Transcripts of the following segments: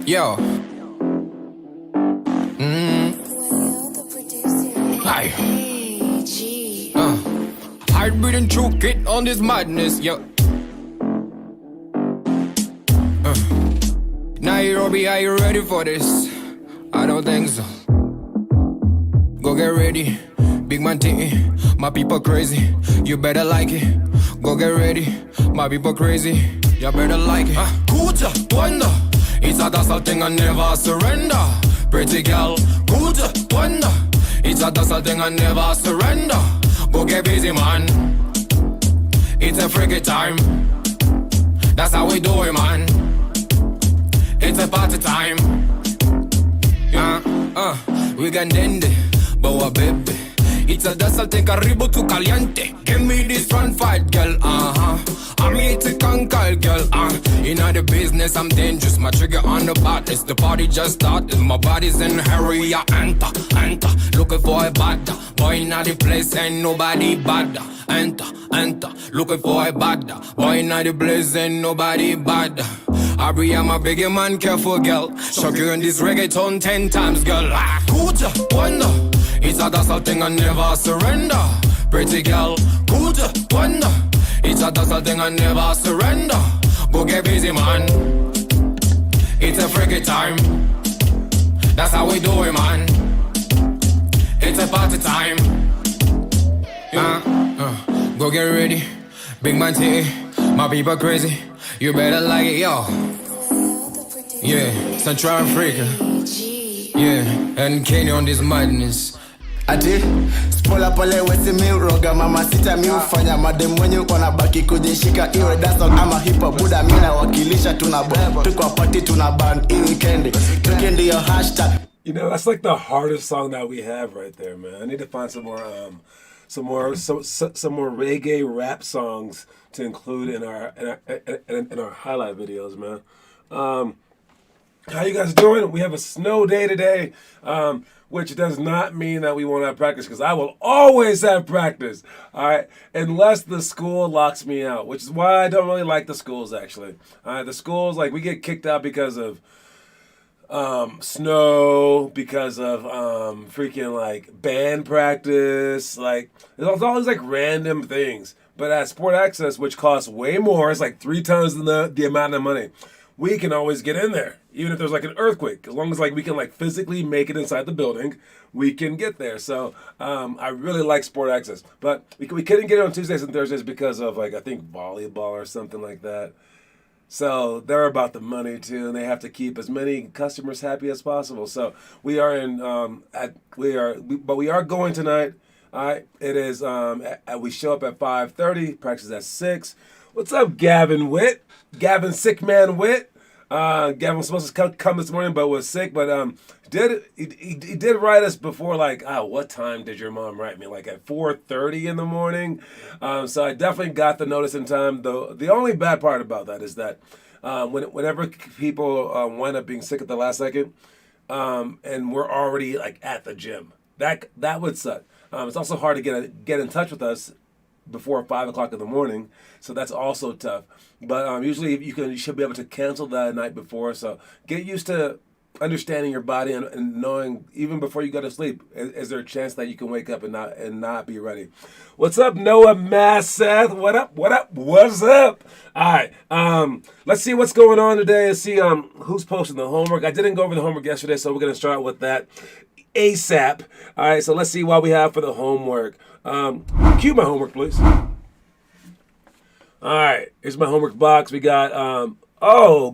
Yo. Hi. Hard breathing through it on this madness, yo. Nairobi, are you ready for this? I don't think so. Go get ready, big man thing. My people crazy, you better like it. Go get ready, my people crazy, you better like it. Kuja, wonder, it's a dazzle thing and never surrender. Pretty girl, Kuja, wonder, it's a dazzle thing and never surrender. Go get busy, man. It's a freaky time. That's how we do it, man. It's a party time. We can end it, but baby. It's a dazzle thing, karibu tu caliente. Give me this run fight, girl, I'm here to conquer, girl, In the business, I'm dangerous. My trigger on the baddest. The party just started. My body's in a hurry. I enter. Looking for a bad boy in the place. Ain't nobody bad. Enter. Looking for a bad boy in the place. Ain't nobody bad. I'm a biggie man, careful, girl. Shock you in this reggaeton 10 times, girl. Kuja, wonder. It's a dazzle thing and never surrender. Pretty girl, Kuja, wonder. It's a dazzle thing and never surrender. Go get busy, man. It's a freaky time. That's how we do it, man. It's a party time. Go get ready, big man tea. My people crazy, you better like it, yo. Yeah, Central Africa. Yeah, and Kenya on this madness. Ati, spola pole wesi mi roga mama sita mi ufanya madem wenye wanabaki kujishika iwe dance ama hip hop buda mina wakilisha tunabomba tuko party tunaban hii weekend tukendi your hashtag. You know, that's like the hardest song that we have right there, man. I need to find some more some more reggae rap songs to include in our highlight videos, man. How you guys doing? We have a snow day today, which does not mean that we won't have practice, because I will always have practice, all right, unless the school locks me out, which is why I don't really like the schools, actually. The schools, like, we get kicked out because of snow, because of freaking, like, band practice, like, there's always, like, random things. But at Sport Access, which costs way more, it's like 3 times the amount of money, we can always get in there, even if there's like an earthquake. As long as like we can like physically make it inside the building, we can get there. So I really like Sport Access, but we couldn't get it on Tuesdays and Thursdays because of like, I think, volleyball or something like that. So they're about the money too, and they have to keep as many customers happy as possible. So we are but we are going tonight. All right, it is. We show up at 5:30. Practice at 6. What's up, Gavin Witt? Gavin Sick Man Witt. Gavin was supposed to come this morning, but was sick. But he did write us before, like, what time did your mom write me? Like at 4:30 in the morning. So I definitely got the notice in time. Though the only bad part about that is that whenever people wind up being sick at the last second, and we're already like at the gym, that would suck. It's also hard to get in touch with us before 5 o'clock in the morning, so that's also tough. But usually you should be able to cancel that night before. So get used to understanding your body and knowing even before you go to sleep, is there a chance that you can wake up and not be ready? What's up, Noah Masseth? What up? What's up? All right, let's see what's going on today. Let's see who's posting the homework. I didn't go over the homework yesterday, so we're gonna start with that ASAP. All right, so let's see what we have for the homework. Cue my homework, please. All right, here's my homework box. We got,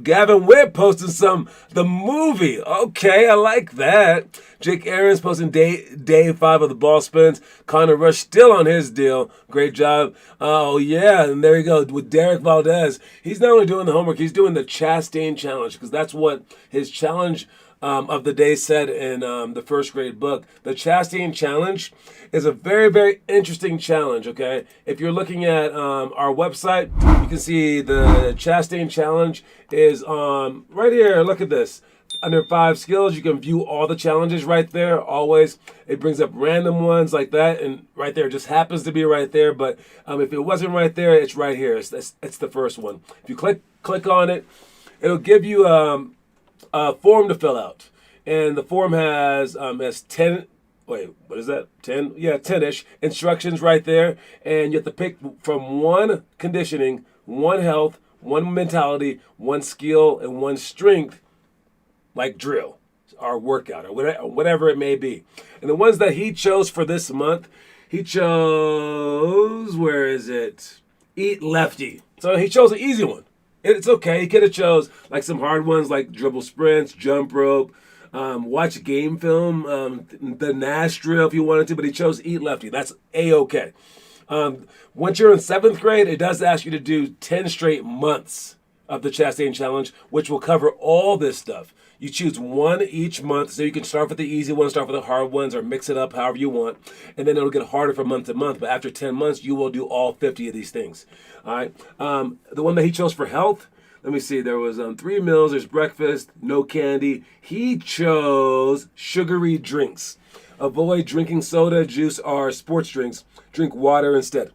Gavin Witt posting the movie. Okay, I like that. Jake Aaron's posting day 5 of the ball spins. Connor Rush still on his deal. Great job. Oh, yeah, and there you go with Derek Valdez. He's not only doing the homework, he's doing the Chastain Challenge, because that's what his challenge of the day said in the first grade book. The Chastain Challenge is a very, very interesting challenge, okay? If you're looking at our website, you can see the Chastain Challenge is right here. Look at this. Under 5 skills, you can view all the challenges right there, always. It brings up random ones like that, and right there, it just happens to be right there. But if it wasn't right there, it's right here. It's the first one. If you click on it, it'll give you a form to fill out, and the form has 10. Wait, what is that? 10? Yeah, 10-ish instructions right there, and you have to pick from 1 conditioning, 1 health, 1 mentality, 1 skill, and 1 strength, like drill or workout or whatever it may be. And the ones that he chose for this month, he chose, where is it? Eat lefty. So he chose an easy one. It's okay. He could have chose like some hard ones like dribble sprints, jump rope, watch game film, the Nash drill if you wanted to, but he chose eat lefty. That's A-okay. Once you're in 7th grade, it does ask you to do 10 straight months of the Chastain Challenge, which will cover all this stuff. You choose 1 each month, so you can start with the easy ones, start with the hard ones, or mix it up however you want, and then it'll get harder from month to month. But after 10 months, you will do all 50 of these things. All right. The one that he chose for health, let me see. There was 3 meals. There's breakfast, no candy. He chose sugary drinks. Avoid drinking soda, juice, or sports drinks. Drink water instead.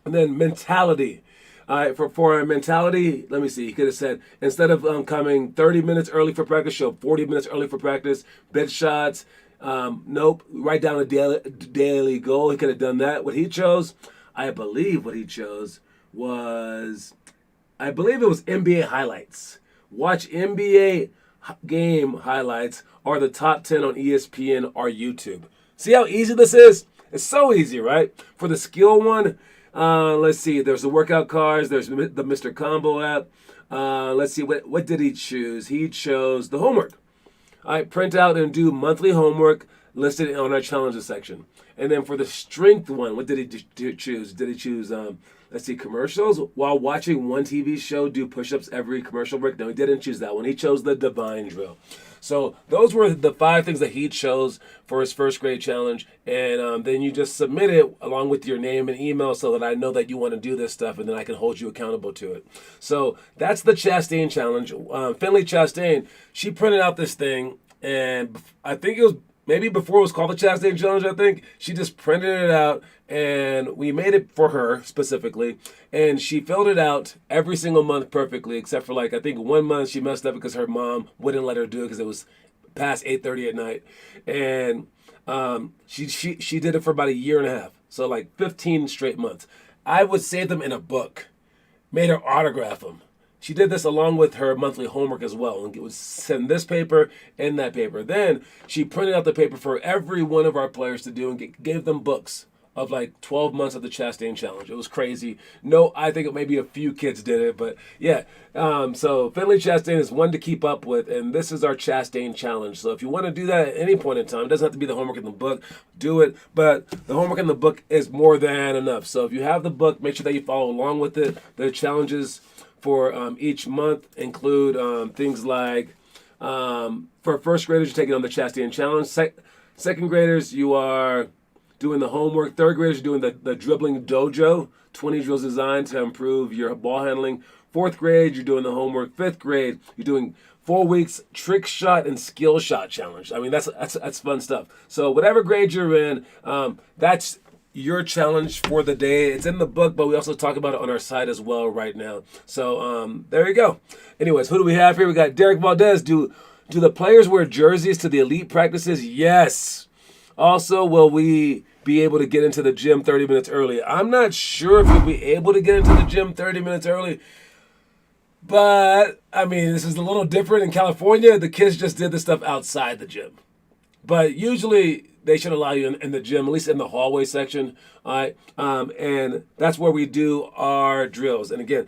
And then mentality. For mentality, let me see. He could have said, instead of coming 30 minutes early for practice, show 40 minutes early for practice. Bed shots. Nope. Write down a daily goal. He could have done that. What he chose, I believe it was NBA highlights. Watch NBA game highlights or the top 10 on ESPN or YouTube. See how easy this is? It's so easy, right? For the skill one, let's see. There's the workout cards. There's the Mr. Combo app. Let's see. What did he choose? He chose the homework. All right, print out and do monthly homework listed on our challenges section. And then for the strength one, what did he choose? Did he choose let's see, commercials while watching one TV show do push-ups every commercial break. No, he didn't choose that one. He chose the Divine Drill. So those were the 5 things that he chose for his first grade challenge. And then you just submit it along with your name and email so that I know that you want to do this stuff, and then I can hold you accountable to it. So that's the Chastain challenge. Finley Chastain, she printed out this thing, and I think it was maybe before it was called the Chastain Challenge, I think. She just printed it out, and we made it for her specifically. And she filled it out every single month perfectly, except for like, I think 1 month she messed up because her mom wouldn't let her do it because it was past 8:30 at night. And she did it for about a year and a half. So like 15 straight months. I would save them in a book, made her autograph them. She did this along with her monthly homework as well, and it would send this paper and that paper. Then she printed out the paper for every one of our players to do and gave them books of like 12 months of the Chastain Challenge. It was crazy. No, I think maybe a few kids did it, but yeah. So Finley Chastain is one to keep up with, and this is our Chastain Challenge. So if you want to do that at any point in time, it doesn't have to be the homework in the book, do it. But the homework in the book is more than enough. So if you have the book, make sure that you follow along with it. The challenges for each month include things like, for first graders, you're taking on the Chastain Challenge. Second graders, you are doing the homework. Third graders, you're doing the dribbling dojo, 20 drills designed to improve your ball handling. Fourth grade, you're doing the homework. Fifth grade, you're doing 4 weeks trick shot and skill shot challenge. I mean, that's fun stuff. So whatever grade you're in, that's your challenge for the day. It's in the book, but we also talk about it on our site as well right now. So there you go. Anyways, who do we have here? We got Derek Valdez. Do the players wear jerseys to the elite practices? Yes. Also, will we be able to get into the gym 30 minutes early? I'm not sure if you'll be able to get into the gym 30 minutes early, but I mean, this is a little different in California. The kids just did this stuff outside the gym, but usually they should allow you in the gym, at least in the hallway section. All right, and that's where we do our drills. And again,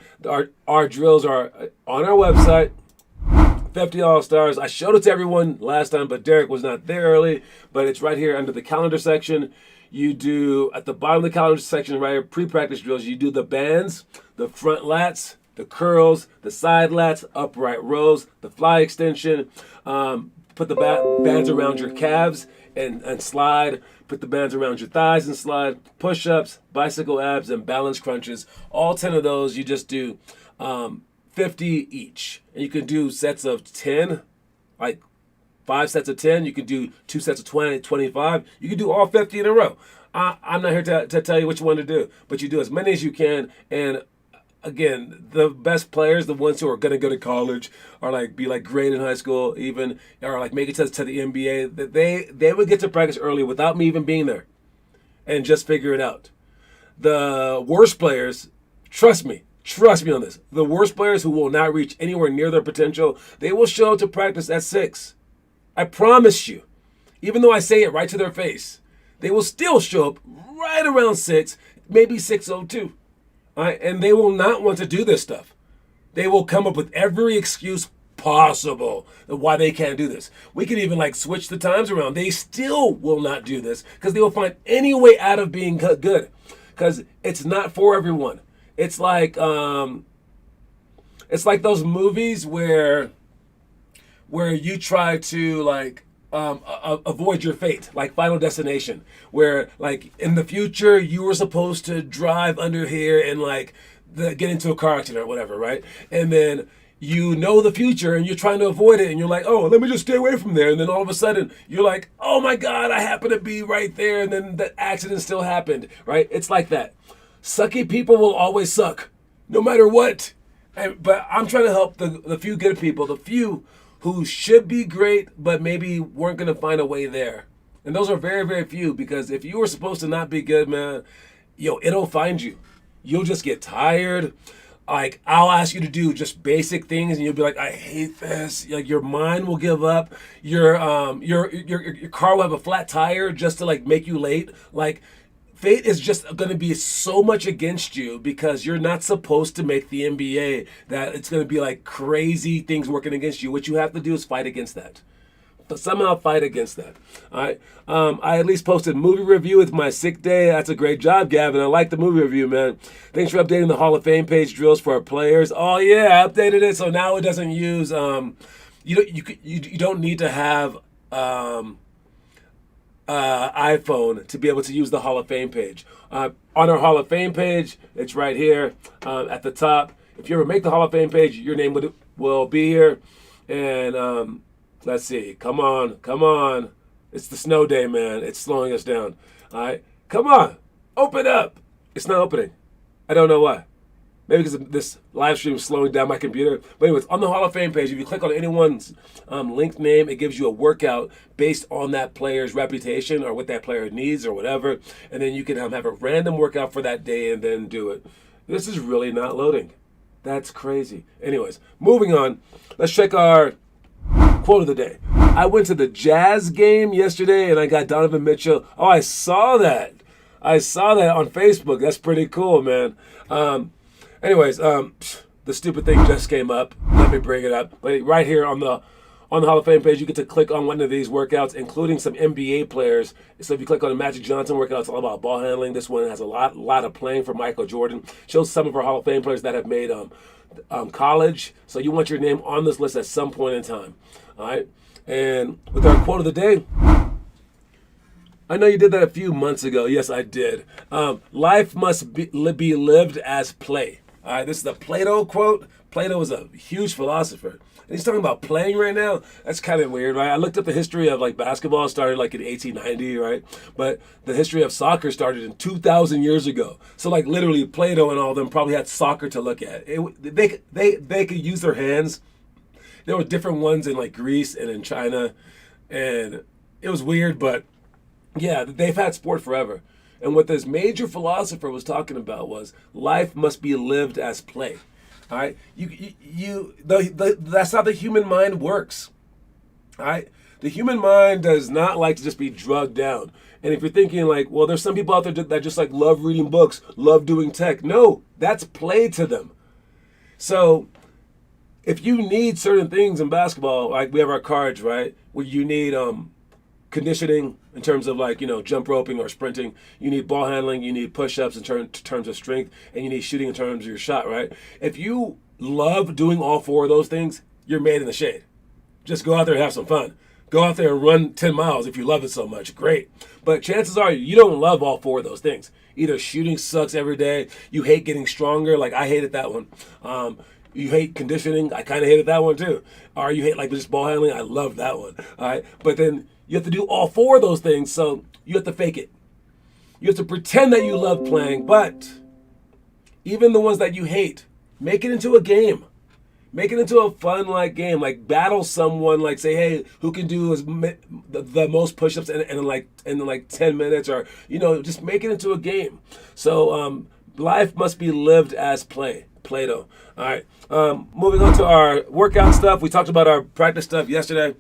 our drills are on our website. 50 All-Stars. I showed it to everyone last time, but Derek was not there early. But it's right here under the calendar section. You do, at the bottom of the calendar section right here, pre-practice drills. You do the bands, the front lats, the curls, the side lats, upright rows, the fly extension. Put the bands around your calves and slide. Put the bands around your thighs and slide. Push-ups, bicycle abs, and balance crunches. All 10 of those you just do 50 each. And you can do sets of 10, like 5 sets of 10. You can do 2 sets of 20, 25. You can do all 50 in a row. I'm not here to tell you which one to do, but you do as many as you can. And again, the best players, the ones who are going to go to college or like be like great in high school even, or like make it to the NBA, that they would get to practice early without me even being there and just figure it out. The worst players, trust me on this. The worst players who will not reach anywhere near their potential, they will show up to practice at 6. I promise you. Even though I say it right to their face, they will still show up right around 6, maybe 6:02. All right? And they will not want to do this stuff. They will come up with every excuse possible of why they can't do this. We can even like switch the times around. They still will not do this because they will find any way out of being good because it's not for everyone. It's like those movies where you try to like avoid your fate, like Final Destination, where like in the future you were supposed to drive under here and like get into a car accident or whatever, right? And then you know the future and you're trying to avoid it and you're like, oh, let me just stay away from there. And then all of a sudden you're like, oh my God, I happen to be right there. And then the accident still happened, right? It's like that. Sucky people will always suck, no matter what. But I'm trying to help the few good people, the few who should be great, but maybe weren't going to find a way there. And those are very, very few, because if you were supposed to not be good, man, it'll find you. You'll just get tired. Like, I'll ask you to do just basic things, and you'll be like, I hate this. Like, your mind will give up. Your car will have a flat tire just to, like, make you late. Like, fate is just going to be so much against you because you're not supposed to make the NBA, that it's going to be like crazy things working against you. What you have to do is fight against that. somehow fight against that. All right. I at least posted movie review with my sick day. That's a great job, Gavin. I like the movie review, man. Thanks for updating the Hall of Fame page drills for our players. Oh yeah, I updated it so now it doesn't use. You don't need to have iPhone to be able to use the Hall of Fame page. On our Hall of Fame page, it's right here at the top. If you ever make the Hall of Fame page, your name will be here. And let's see. Come on. It's the snow day, man. It's slowing us down. All right. Come on. Open up. It's not opening. I don't know why. Maybe because this live stream is slowing down my computer. But anyways, on the Hall of Fame page, if you click on anyone's linked name, it gives you a workout based on that player's reputation or what that player needs or whatever. And then you can have a random workout for that day and then do it. This is really not loading. That's crazy. Anyways, moving on. Let's check our quote of the day. I went to the Jazz game yesterday and I got Donovan Mitchell. Oh, I saw that on Facebook. That's pretty cool, man. Anyways, the stupid thing just came up. Let me bring it up. But right here on the Hall of Fame page, you get to click on one of these workouts, including some NBA players. So if you click on the Magic Johnson workout, it's all about ball handling. This one has a lot of playing for Michael Jordan. Shows some of our Hall of Fame players that have made college. So you want your name on this list at some point in time. All right. And with our quote of the day, I know you did that a few months ago. Yes, I did. Life must be lived as play. All right, this is the Plato quote. Plato was a huge philosopher. And he's talking about playing right now. That's kind of weird, right? I looked up the history of basketball. It started in 1890, right? But the history of soccer started in 2,000 years ago. So literally Plato and all of them probably had soccer to look at. They could use their hands. There were different ones in Greece and in China. And it was weird, but yeah, they've had sport forever. And what this major philosopher was talking about was life must be lived as play. All right, that's how the human mind works. All right, the human mind does not like to just be drugged down. And if you're thinking well, there's some people out there that just love reading books, love doing tech. No, that's play to them. So if you need certain things in basketball, we have our cards, right, where you need conditioning in terms of jump roping or sprinting. You need ball handling, you need push-ups in terms of strength, and you need shooting in terms of your shot, right? If you love doing all four of those things, you're made in the shade. Just go out there and have some fun. Go out there and run 10 miles if you love it so much. Great. But chances are you don't love all four of those things. Either shooting sucks every day, you hate getting stronger, I hated that one. You hate conditioning, I kind of hated that one too. Or you hate just ball handling, I loved that one. All right, but then you have to do all four of those things, so you have to fake it. You have to pretend that you love playing, but even the ones that you hate, make it into a game. Make it into a fun game, battle someone, say, hey, who can do the most push-ups in 10 minutes, or just make it into a game. So life must be lived as play. Plato. All right. Moving on to our workout stuff. We talked about our practice stuff yesterday.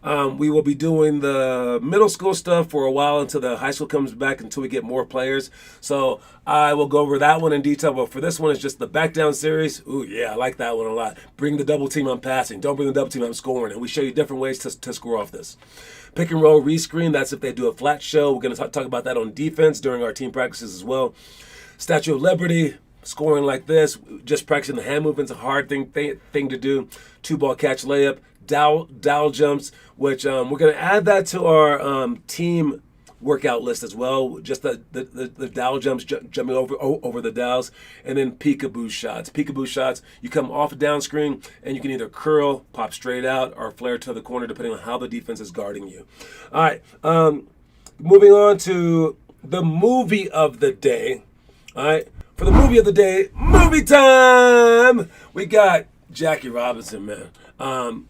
We will be doing the middle school stuff for a while until the high school comes back, until we get more players. So I will go over that one in detail. But for this one, it's just the back down series. Ooh, yeah, I like that one a lot. Bring the double team on passing. Don't bring the double team on scoring. And we show you different ways to score off this. Pick and roll rescreen. That's if they do a flat show. We're going to talk about that on defense during our team practices as well. Statue of Liberty. Scoring like this, just practicing the hand movements, a hard thing to do. 2-ball catch layup, dowel jumps, which we're going to add that to our team workout list as well. Just the dowel jumps, jumping over the dowels, and then peekaboo shots. Peekaboo shots, you come off a down screen and you can either curl, pop straight out, or flare to the corner depending on how the defense is guarding you. All right, moving on to the movie of the day. All right. For the movie of the day, movie time! We got Jackie Robinson, man.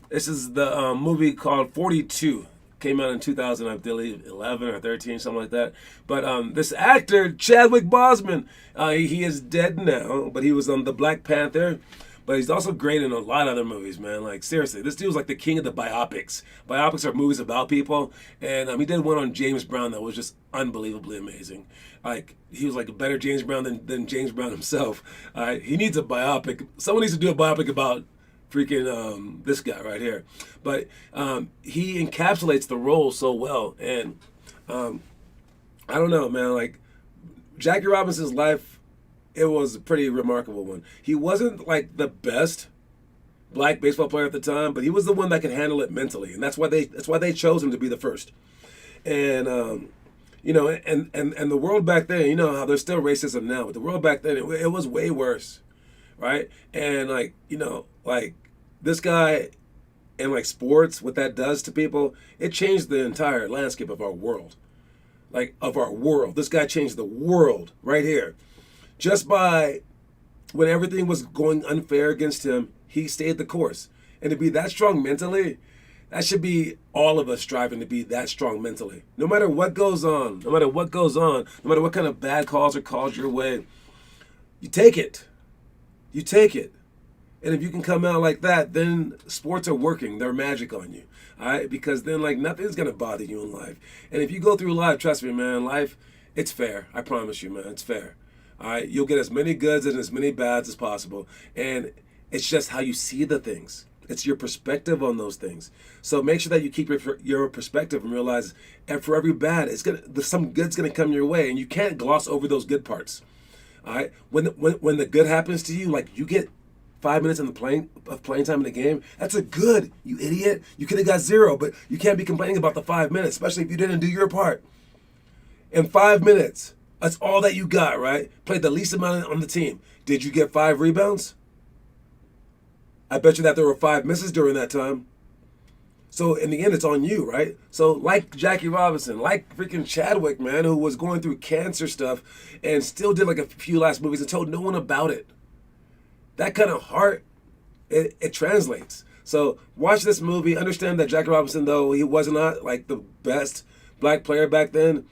This is the movie called 42. Came out in 2000, I believe, 11 or 13, something like that. But this actor, Chadwick Boseman, he is dead now, but he was on the Black Panther. But he's also great in a lot of other movies, man. Seriously, this dude was the king of the biopics. Biopics are movies about people. And he did one on James Brown that was just unbelievably amazing. He was a better James Brown than James Brown himself. He needs a biopic. Someone needs to do a biopic about freaking this guy right here. But he encapsulates the role so well, and I don't know, man. Like Jackie Robinson's life, it was a pretty remarkable one. He wasn't like the best black baseball player at the time, but he was the one that could handle it mentally, and that's why they chose him to be the first. And you know, and the world back then, you know how there's still racism now, but the world back then it was way worse, right? And like, you know, like this guy and like sports, what that does to people, it changed the entire landscape of our world. Like of our world. This guy changed the world right here. Just by when everything was going unfair against him, he stayed the course. And to be that strong mentally, that should be all of us striving to be that strong mentally. No matter what goes on, no matter what kind of bad calls are called your way, you take it. You take it. And if you can come out like that, then sports are working. They're magic on you. All right? Because then, like, nothing's going to bother you in life. And if you go through life, trust me, man, life, it's fair. I promise you, man, it's fair. All right? You'll get as many goods and as many bads as possible. And it's just how you see the things. It's your perspective on those things. So make sure that you keep your perspective and realize, and for every bad, some good's going to come your way. And you can't gloss over those good parts. All right? When the good happens to you, like you get 5 minutes of playing time in the game, that's a good, you idiot. You could have got 0, but you can't be complaining about the 5 minutes, especially if you didn't do your part. In 5 minutes, that's all that you got, right? Played the least amount on the team. Did you get 5 rebounds? I bet you that there were 5 misses during that time. So in the end, it's on you, right? So like Jackie Robinson, like freaking Chadwick, man, who was going through cancer stuff and still did like a few last movies and told no one about it. That kind of heart, it translates. So watch this movie. Understand that Jackie Robinson, though he was not like the best black player back then,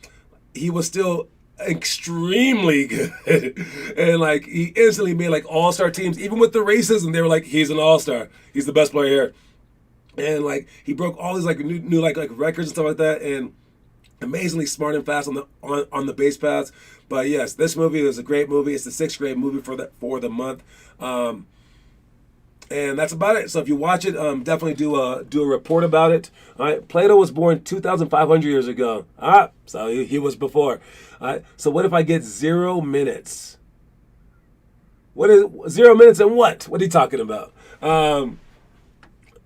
he was still extremely good. And like he instantly made like all-star teams. Even with the racism, they were like, he's an all-star. He's the best player here. And like he broke all these like new like records and stuff like that. And amazingly smart and fast on the base paths. But yes, this movie is a great movie. It's the 6th grade movie for the month. And that's about it. So if you watch it, definitely do a report about it. All right. Plato was born 2,500 years ago. So he was before. All right. So what if I get 0 minutes? What is 0 minutes and what? What are you talking about?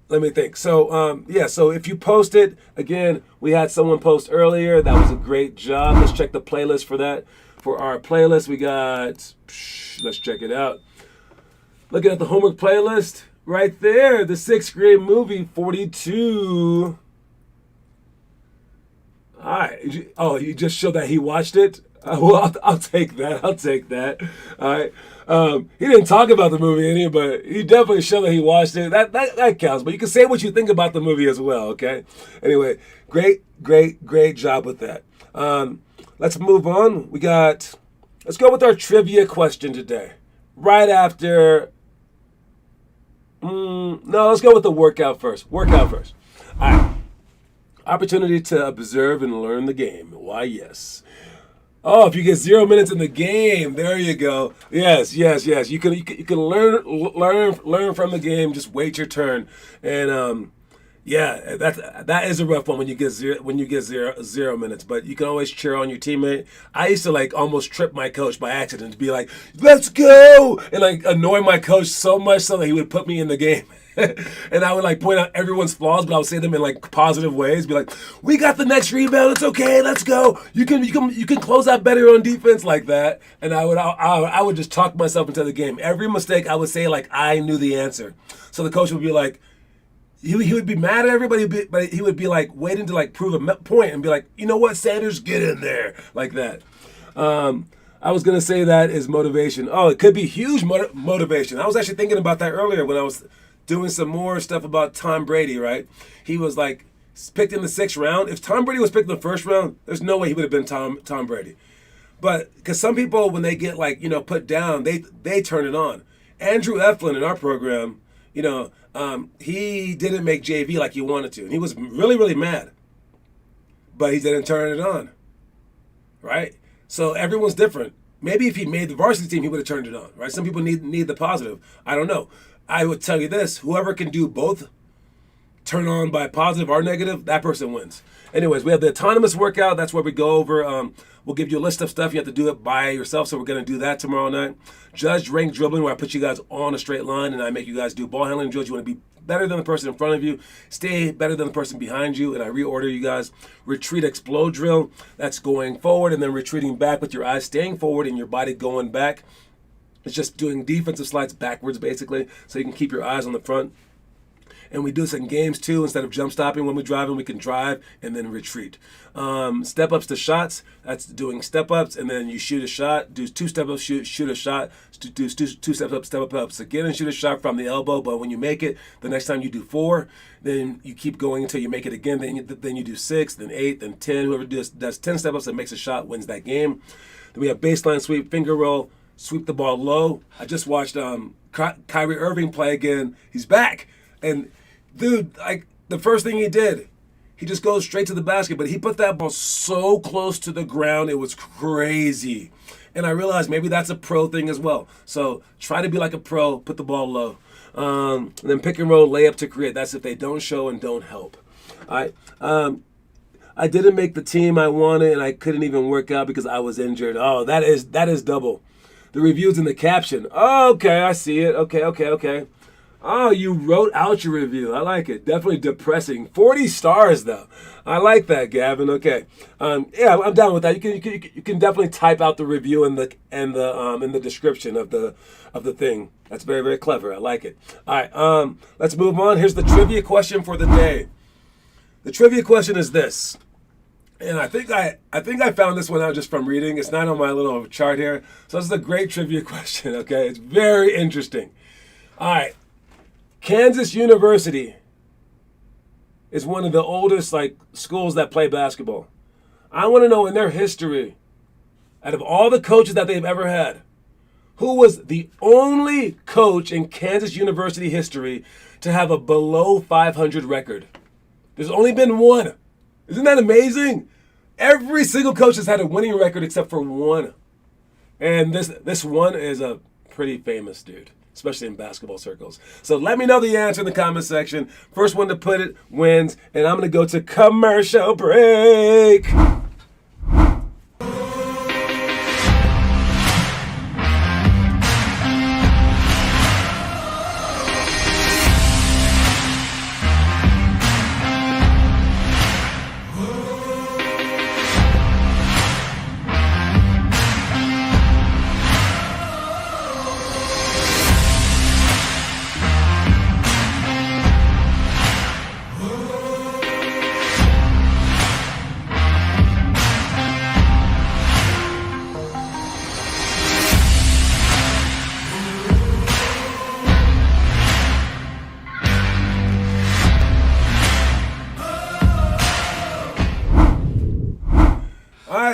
Let me think. So, so if you post it, again, we had someone post earlier. That was a great job. Let's check the playlist for that. For our playlist, we got, let's check it out. Looking at the homework playlist, right there, the 6th grade movie, 42. All right. Oh, you just showed that he watched it? Well, I'll take that. All right. He didn't talk about the movie any, but he definitely showed that he watched it. That counts. But you can say what you think about the movie as well. Okay. Anyway, great job with that. Let's move on. Let's go with our trivia question today. Right after. No, let's go with the workout first. All right. Opportunity to observe and learn the game. Why, yes. Oh, if you get 0 minutes in the game, there you go. Yes. You can learn from the game. Just wait your turn, and that is a rough one when you get zero minutes. But you can always cheer on your teammate. I used to like almost trip my coach by accident to be like, "Let's go," and like annoy my coach so much so that he would put me in the game. And I would like point out everyone's flaws, but I would say them in like positive ways. Be like, "We got the next rebound. It's okay. Let's go. You can close out better on defense," like that. And I would just talk myself into the game. Every mistake I would say like I knew the answer. So the coach would be like, he would be mad at everybody, but he would be like waiting to like prove a point and be like, "You know what, Sanders, get in there," like that. I was gonna say that is motivation. Oh, it could be huge motivation. I was actually thinking about that earlier when I was doing some more stuff about Tom Brady, right? He was like picked in the 6th round. If Tom Brady was picked in the 1st round, there's no way he would have been Tom Brady. But because some people, when they get like, put down, they turn it on. Andrew Eflin in our program, he didn't make JV like he wanted to. And he was really, really mad. But he didn't turn it on, right? So everyone's different. Maybe if he made the varsity team, he would have turned it on, right? Some people need the positive. I don't know. I would tell you this: whoever can do both, turn on by positive or negative, that person wins. Anyways, we have the autonomous workout. That's where we go over. We'll give you a list of stuff. You have to do it by yourself, so we're going to do that tomorrow night. Judged ranked dribbling, where I put you guys on a straight line and I make you guys do ball handling drills. You want to be better than the person in front of you, stay better than the person behind you, and I reorder you guys. Retreat explode drill. That's going forward and then retreating back with your eyes staying forward and your body going back. It's just doing defensive slides backwards, basically, so you can keep your eyes on the front. And we do this in games too. Instead of jump stopping when we're driving, we can drive and then retreat. Step ups to shots. That's doing step ups, and then you shoot a shot. Do 2 step ups, shoot a shot. Do 2 step ups again, and shoot a shot from the elbow. But when you make it, the next time you do 4. Then you keep going until you make it again. Then you do 6, then 8, then 10. Whoever does 10 step ups and makes a shot wins that game. Then we have baseline sweep, finger roll, sweep the ball low. I just watched Kyrie Irving play again. He's back. And dude, like the first thing he did, he just goes straight to the basket, but he put that ball so close to the ground, it was crazy. And I realized maybe that's a pro thing as well. So try to be like a pro, put the ball low. And then pick and roll, layup to create. That's if they don't show and don't help. All right. I didn't make the team I wanted, and I couldn't even work out because I was injured. Oh, that is double. The review's in the caption. Oh, okay, I see it. Okay. Oh, you wrote out your review. I like it. Definitely depressing. 40 stars though. I like that, Gavin. Okay. Yeah, I'm down with that. You can definitely type out the review in the description of the thing. That's very, very clever. I like it. All right. Let's move on. Here's the trivia question for the day. The trivia question is this. And I think I found this one out just from reading. It's not on my little chart here. So this is a great trivia question, okay? It's very interesting. All right. Kansas University is one of the oldest schools that play basketball. I want to know in their history, out of all the coaches that they've ever had, who was the only coach in Kansas University history to have a below 500 record? There's only been one. Isn't that amazing? Every single coach has had a winning record except for one. And this one is a pretty famous dude, especially in basketball circles. So let me know the answer in the comment section. First one to put it wins. And I'm going to go to commercial break.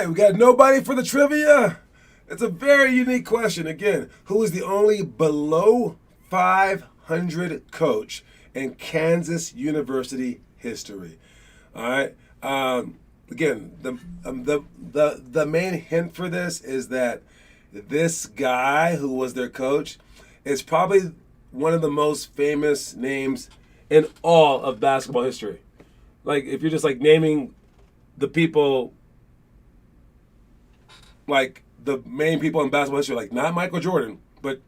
We got nobody for the trivia. It's a very unique question. Again, who is the only below 500 coach in Kansas University history? All right. Again, the main hint for this is that this guy who was their coach is probably one of the most famous names in all of basketball history. Like if you're just naming the people, the main people in basketball history, not Michael Jordan, but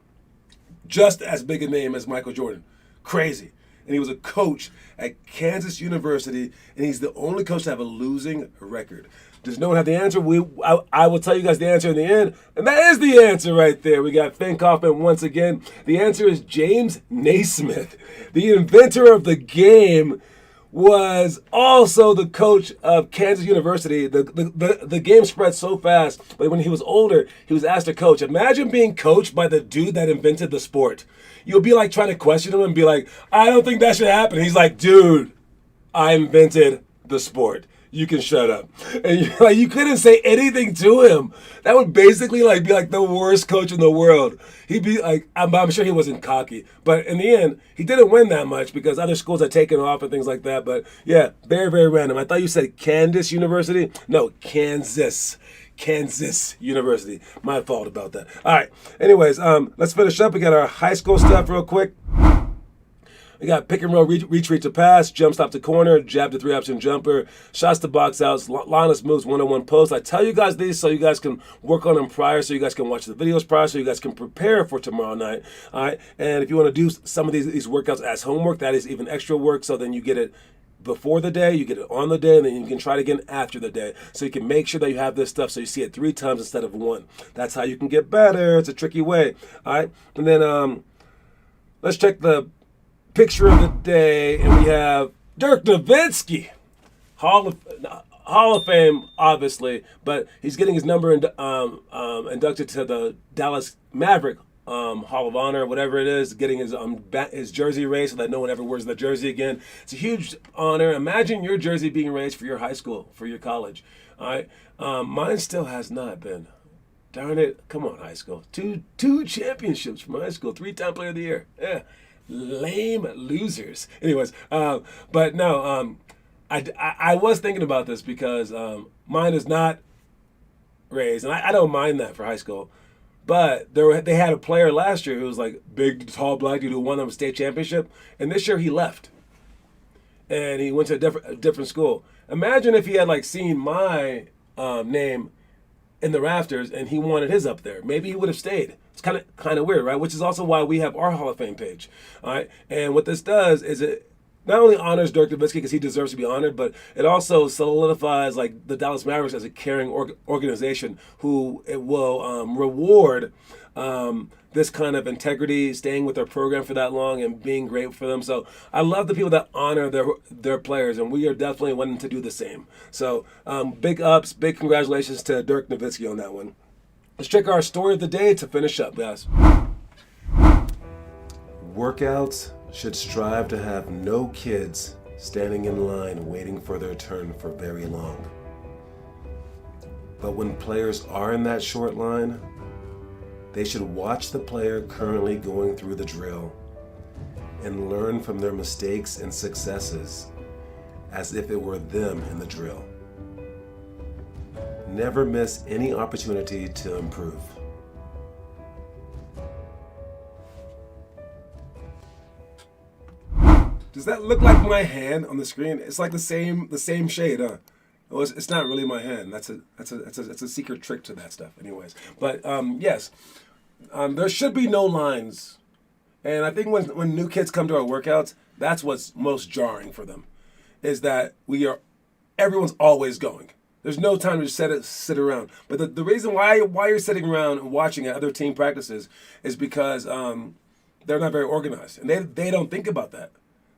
just as big a name as Michael Jordan. Crazy. And he was a coach at Kansas University, and he's the only coach to have a losing record. Does no one have the answer? I will tell you guys the answer in the end, and that is the answer right there. We got Finn Kaufman once again. The answer is James Naismith, the inventor of the game. Was also the coach of Kansas University. The game spread so fast, but when he was older, he was asked to coach. Imagine being coached by the dude that invented the sport. You'll be trying to question him and be like, I don't think that should happen. He's like, dude, I invented the sport. You can shut up. And you couldn't say anything to him. That would basically be the worst coach in the world. He'd be I'm sure he wasn't cocky, but in the end, he didn't win that much because other schools had taken off and things like that. But yeah, very, very random. I thought you said Kansas University. No, Kansas University. My fault about that. All right. Anyways, let's finish up. We got our high school stuff real quick. We got pick and roll, retreat to pass, jump stop to corner, jab to 3-option jumper, shots to box outs, lineless moves, 1-on-1 post. I tell you guys these so you guys can work on them prior, so you guys can watch the videos prior, so you guys can prepare for tomorrow night. All right, and if you want to do some of these workouts as homework, that is even extra work. So then you get it before the day, you get it on the day, and then you can try it again after the day. So you can make sure that you have this stuff so you see it 3 times instead of 1. That's how you can get better. It's a tricky way. All right, and then let's check the picture of the day, and we have Dirk Nowitzki, Hall of Fame, obviously, but he's getting his number inducted to the Dallas Maverick Hall of Honor, whatever it is, getting his jersey raised so that no one ever wears the jersey again. It's a huge honor. Imagine your jersey being raised for your high school, for your college. All right, mine still has not been. Darn it! Come on, high school. Two championships from high school. 3-time player of the year. Yeah, lame losers. Anyways, but no, I was thinking about this because mine is not raised, and I don't mind that for high school. But they had a player last year who was like big, tall, black dude who won them a state championship, and this year he left, and he went to a different school. Imagine if he had like seen my name in the rafters and he wanted his up there. Maybe he would have stayed. It's kind of weird, right? Which is also why we have our Hall of Fame page. All right, and what this does is it not only honors Dirk Nowitzki because he deserves to be honored, but it also solidifies like the Dallas Mavericks as a caring organization who it will reward this kind of integrity, staying with their program for that long and being great for them. So I love the people that honor their players, and we are definitely wanting to do the same. So big ups, big congratulations to Dirk Nowitzki on that one. Let's check our story of the day to finish up, guys. Workouts should strive to have no kids standing in line waiting for their turn for very long. But when players are in that short line, they should watch the player currently going through the drill and learn from their mistakes and successes as if it were them in the drill. Never miss any opportunity to improve. Does that look like my hand on the screen? It's like the same shade, huh? Well, it's not really my hand. That's a secret trick to that stuff, anyways. But yes, there should be no lines, and I think when new kids come to our workouts, that's what's most jarring for them, is that everyone's always going. There's no time to just sit around. But the reason why you're sitting around and watching at other team practices is because they're not very organized, and they don't think about that.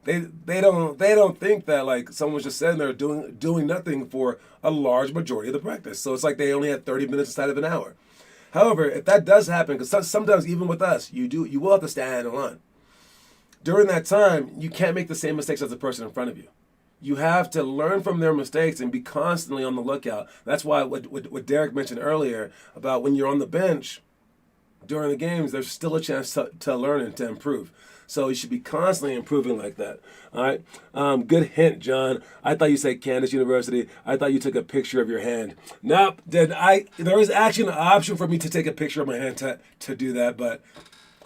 They don't think that like someone's just sitting there doing nothing for a large majority of the practice. So it's like they only had 30 minutes instead of an hour. However, if that does happen, because sometimes even with us, you will have to stand in line. During that time, you can't make the same mistakes as the person in front of you. You have to learn from their mistakes and be constantly on the lookout. That's why what Derek mentioned earlier about when you're on the bench during the games, there's still a chance to learn and to improve. So you should be constantly improving like that. All right. Good hint, John. I thought you said Kansas University. I thought you took a picture of your hand. Nope. There was actually an option for me to take a picture of my hand to do that, but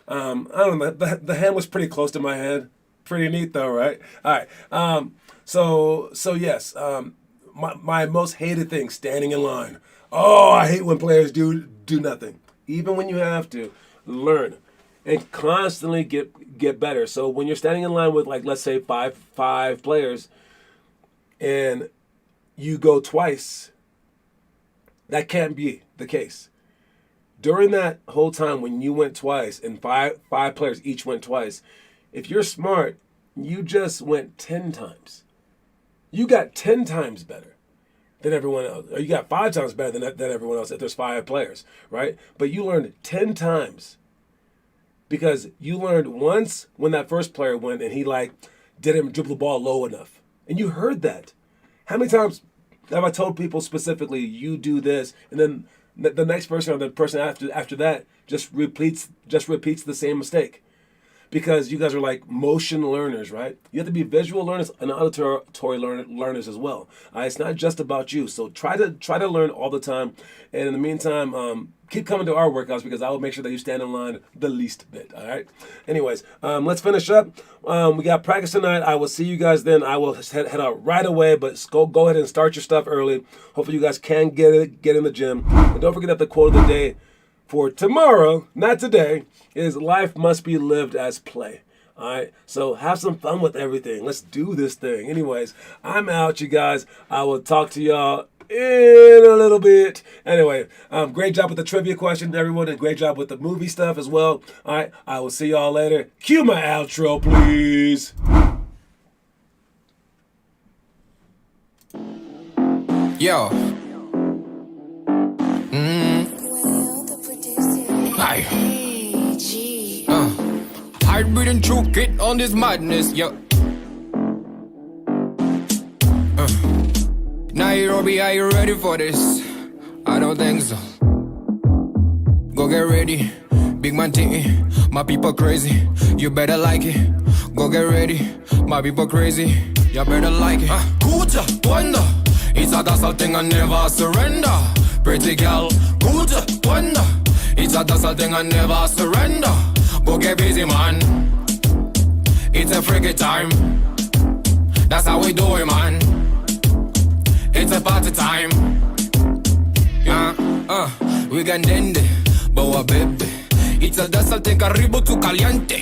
I don't know. The hand was pretty close to my hand. Pretty neat though, right? All right. So yes. My most hated thing: standing in line. Oh, I hate when players do nothing. Even when you have to, learn and constantly get better. So when you're standing in line with, like, let's say five players, and you go twice, that can't be the case. During that whole time when you went twice and five players each went twice, if you're smart, you just went 10 times. You got 10 times better than everyone else. Or you got 5 times better than everyone else if there's 5 players, right? But you learned 10 times. Because you learned once when that first player went and he didn't dribble the ball low enough. And you heard that. How many times have I told people specifically, you do this, and then the next person or the person after that just repeats the same mistake? because you guys are like motion learners, right? You have to be visual learners and auditory learners as well. It's not just about you. So try to learn all the time. And in the meantime, keep coming to our workouts because I will make sure that you stand in line the least bit. All right. Anyways, let's finish up. We got practice tonight. I will see you guys then. I will head out right away, but go ahead and start your stuff early. Hopefully you guys can get in the gym. And don't forget that the quote of the day for tomorrow, not today, is life must be lived as play. All right, so have some fun with everything. Let's do this thing. Anyways, I'm out, you guys. I will talk to y'all in a little bit. Anyway, great job with the trivia question, everyone, and great job with the movie stuff as well. All right, I will see y'all later. Cue my outro, please. Yo. Hi. Hard breathing through kid on this madness, yo. Nairobi, are you ready for this? I don't think so. Go get ready, big man thing. My people crazy, you better like it. Go get ready, my people crazy, you better like it. Kuja, wonder, it's a dazzle thing and never surrender. Pretty girl, Kuja, wonder, it's a dazzle thing and never surrender. Go get busy, man. It's a freaky time. That's how we do it, man. It's a party time. Weekend, bawa bebe. It's a dazzle thing, arriba tu caliente.